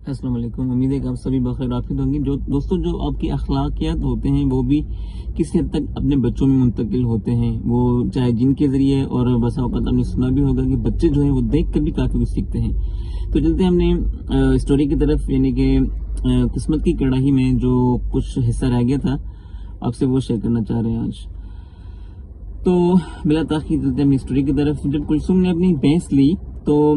السلام علیکم. امید ہے کہ آپ سبھی بخیر عافیت ہوں گے. دوستوں جو آپ کی اخلاقیات ہوتے ہیں وہ بھی کسی حد تک اپنے بچوں میں منتقل ہوتے ہیں, وہ چاہے جن کے ذریعے, اور بسا اوقات آپ نے سنا بھی ہوگا کہ بچے جو ہیں وہ دیکھ کر بھی کافی کچھ سیکھتے ہیں. تو چلتے ہم نے اسٹوری کی طرف, یعنی کہ قسمت کی کڑاہی میں جو کچھ حصہ رہ گیا تھا آپ سے وہ شیئر کرنا چاہ رہے ہیں آج. تو بلا تاخیر چلتے ہم اسٹوری کی طرف. جب کلثوم نے اپنی بھینس لی تو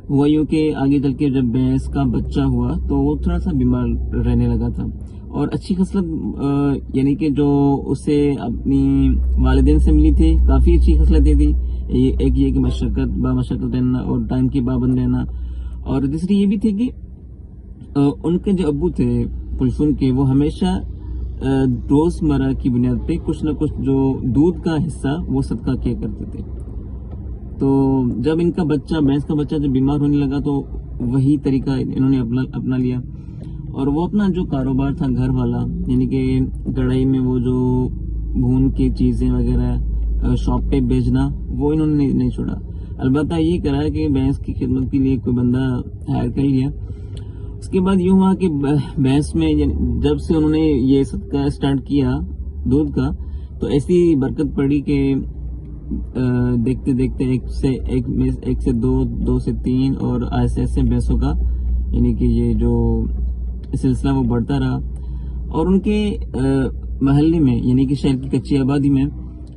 ہوا یوں کہ آگے چل کے جب بھینس کا بچہ ہوا تو وہ تھوڑا سا بیمار رہنے لگا تھا, اور اچھی خصلت یعنی کہ جو اسے اپنی والدین سے ملی تھی کافی اچھی خصلتیں تھی. ایک یہ کہ مشقت رہنا اور ٹائم کی پابند رہنا, اور دوسری یہ بھی تھی کہ ان کے جو ابو تھے کلثوم کے, وہ ہمیشہ روزمرہ کی بنیاد پہ کچھ نہ کچھ جو دودھ کا حصہ وہ صدقہ کیا کرتے تھے. تو جب ان کا بچہ, بھینس کا بچہ جب بیمار ہونے لگا تو وہی طریقہ انہوں نے اپنا لیا, اور وہ اپنا جو کاروبار تھا گھر والا, یعنی کہ کڑھائی میں وہ جو بھون کی چیزیں وغیرہ شاپ پہ بیچنا, وہ انہوں نے نہیں چھوڑا. البتہ یہ کرا کہ بھینس کی خدمت کے لیے کوئی بندہ ہائر کر لیا. اس کے بعد یوں ہوا کہ بھینس میں جب سے انہوں نے یہ صدقہ اسٹارٹ کیا دودھ کا, تو ایسی برکت پڑی کہ دیکھتے دیکھتے ایک سے دو سے تین, اور ایسے ایسے بھینسوں کا یعنی کہ یہ جو سلسلہ وہ بڑھتا رہا. اور ان کے محلے میں, یعنی کہ شہر کی کچی آبادی میں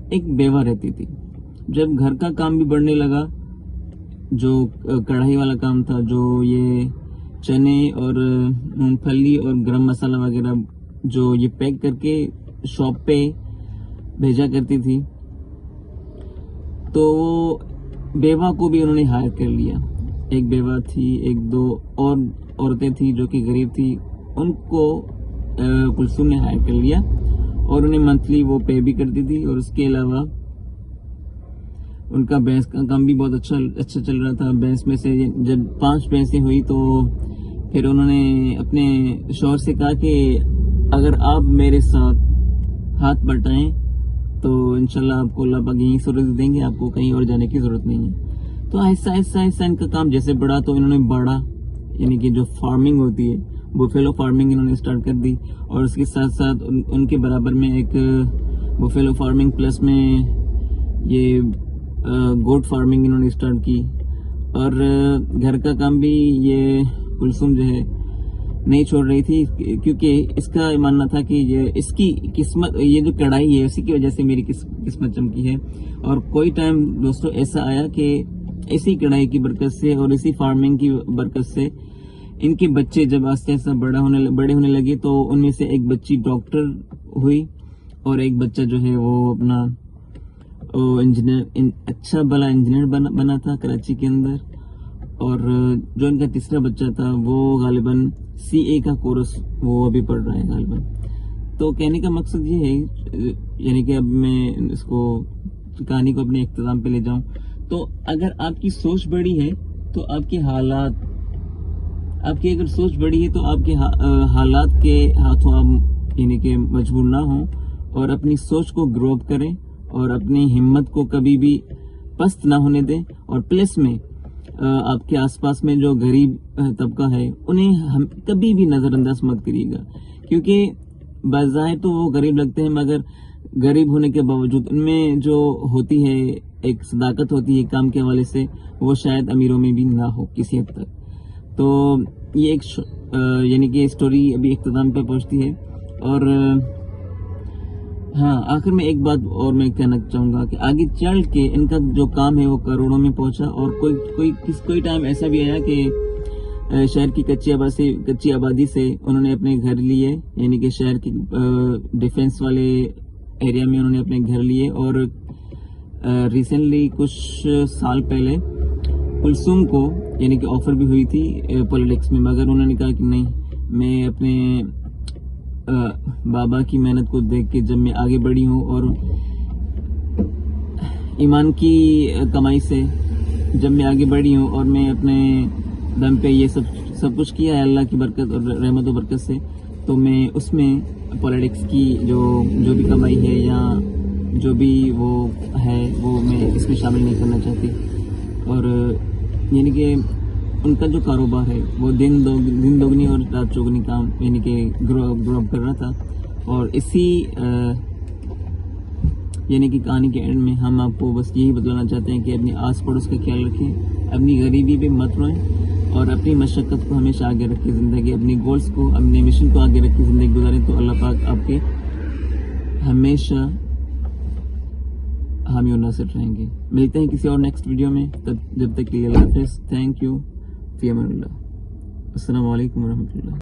ایک بیوہ رہتی تھی. جب گھر کا کام بھی بڑھنے لگا, جو کڑھائی والا کام تھا, جو یہ چنے اور مونگ پھلی اور گرم مسالہ وغیرہ جو یہ پیک کر کے شاپ پہ بھیجا کرتی تھی, تو وہ بیوہ کو بھی انہوں نے ہائر کر لیا. ایک بیوہ تھی, ایک دو اور عورتیں تھیں جو کہ غریب تھی, ان کو کلثوم نے ہائر کر لیا اور انہیں منتھلی وہ پے بھی کرتی تھی. اور اس کے علاوہ ان کا بھینس کا کام بھی بہت اچھا چل رہا تھا. بھینس میں سے جب 5 بھینسیں ہوئی تو پھر انہوں نے اپنے شوہر سے کہا کہ اگر آپ میرے ساتھ ہاتھ بٹائیں تو انشاءاللہ آپ کو اللہ پاک یہیں سہولت دیں گے, آپ کو کہیں اور جانے کی ضرورت نہیں ہے. تو آہستہ ان کا کام جیسے بڑھا تو انہوں نے بڑھا, یعنی کہ جو فارمنگ ہوتی ہے بوفیلو فارمنگ انہوں نے اسٹارٹ کر دی, اور اس کے ساتھ ساتھ ان کے برابر میں ایک بوفیلو فارمنگ پلس میں یہ گوٹ فارمنگ انہوں نے اسٹارٹ کی. اور گھر کا کام بھی یہ کلثوم جو ہے نہیں چھوڑ رہی تھی, کیونکہ اس کا ماننا تھا کہ اس کی قسمت, یہ جو کڑھائی ہے اسی کی وجہ سے میری قسمت چمکی ہے. اور کوئی ٹائم دوستوں ایسا آیا کہ اسی کڑھائی کی برکت سے اور اسی فارمنگ کی برکت سے ان کے بچے جب آہستہ آہستہ بڑے ہونے لگے, تو ان میں سے ایک بچی ڈاکٹر ہوئی, اور ایک بچہ جو ہے وہ اپنا انجینئر, اچھا بلا انجینئر بنا تھا کراچی کے اندر. اور جو ان کا تیسرا بچہ تھا وہ غالباً CA کا کورس وہ ابھی پڑھ رہا ہے غالباً. تو کہنے کا مقصد یہ ہے, یعنی کہ اب میں اس کو کہانی کو اپنے اختتام پہ لے جاؤں, تو اگر آپ کی سوچ بڑی ہے تو آپ کے حالات, آپ کی اگر سوچ بڑی ہے تو آپ کے حالات کے ہاتھوں آپ یعنی کہ مجبور نہ ہوں, اور اپنی سوچ کو گرو اپ کریں, اور اپنی ہمت کو کبھی بھی پست نہ ہونے دیں. اور پلس میں آپ کے آس پاس میں جو غریب طبقہ ہے انہیں کبھی بھی نظر انداز مت کریے گا, کیونکہ بظاہر تو وہ غریب لگتے ہیں, مگر غریب ہونے کے باوجود ان میں جو ہوتی ہے ایک صداقت ہوتی ہے کام کے حوالے سے, وہ شاید امیروں میں بھی نہ ہو کسی حد تک. تو یہ ایک یعنی کہ اسٹوری ابھی اختتام پہ پہنچتی ہے. اور ہاں, آخر میں ایک بات اور میں کہنا چاہوں گا کہ آگے چل کے ان کا جو کام ہے وہ کروڑوں میں پہنچا, اور کوئی ٹائم ایسا بھی آیا کہ شہر کی کچی آبادی سے انہوں نے اپنے گھر لیے, یعنی کہ شہر کی ڈیفنس والے ایریا میں انہوں نے اپنے گھر لیے. اور ریسنٹلی کچھ سال پہلے کلثوم کو یعنی کہ آفر بھی ہوئی تھی پولیٹکس میں, مگر انہوں نے کہا کہ نہیں, میں اپنے بابا کی محنت کو دیکھ کے جب میں آگے بڑھی ہوں, اور ایمان کی کمائی سے جب میں آگے بڑھی ہوں, اور میں اپنے دم پہ یہ سب کچھ کیا ہے اللہ کی برکت اور رحمت و برکت سے, تو میں اس میں پولیٹکس کی جو بھی کمائی ہے یا جو بھی وہ ہے وہ میں اس میں شامل نہیں کرنا چاہتی. اور یعنی کہ ان کا جو کاروبار ہے وہ دن دوگنی اور رات چوگنی کام یعنی کہ گرو اپ کر رہا تھا. اور اسی یعنی کہ کہانی کے اینڈ میں ہم آپ کو بس یہی بتلانا چاہتے ہیں کہ اپنی آس پڑوس کا خیال رکھیں, اپنی غریبی پہ مت روئیں, اور اپنی مشقت کو ہمیشہ آگے رکھیں زندگی, اپنے گولز کو, اپنے مشن کو آگے رکھیں زندگی گزاریں, تو اللہ پاک آپ کے ہمیشہ حامی و ناصر رہیں گے. ملتے ہیں کسی اور نیکسٹ ویڈیو میں, جب تک کے لیے اللہ حافظ. تھینک یو, فی امان اللہ. السلام علیکم ورحمۃ اللہ.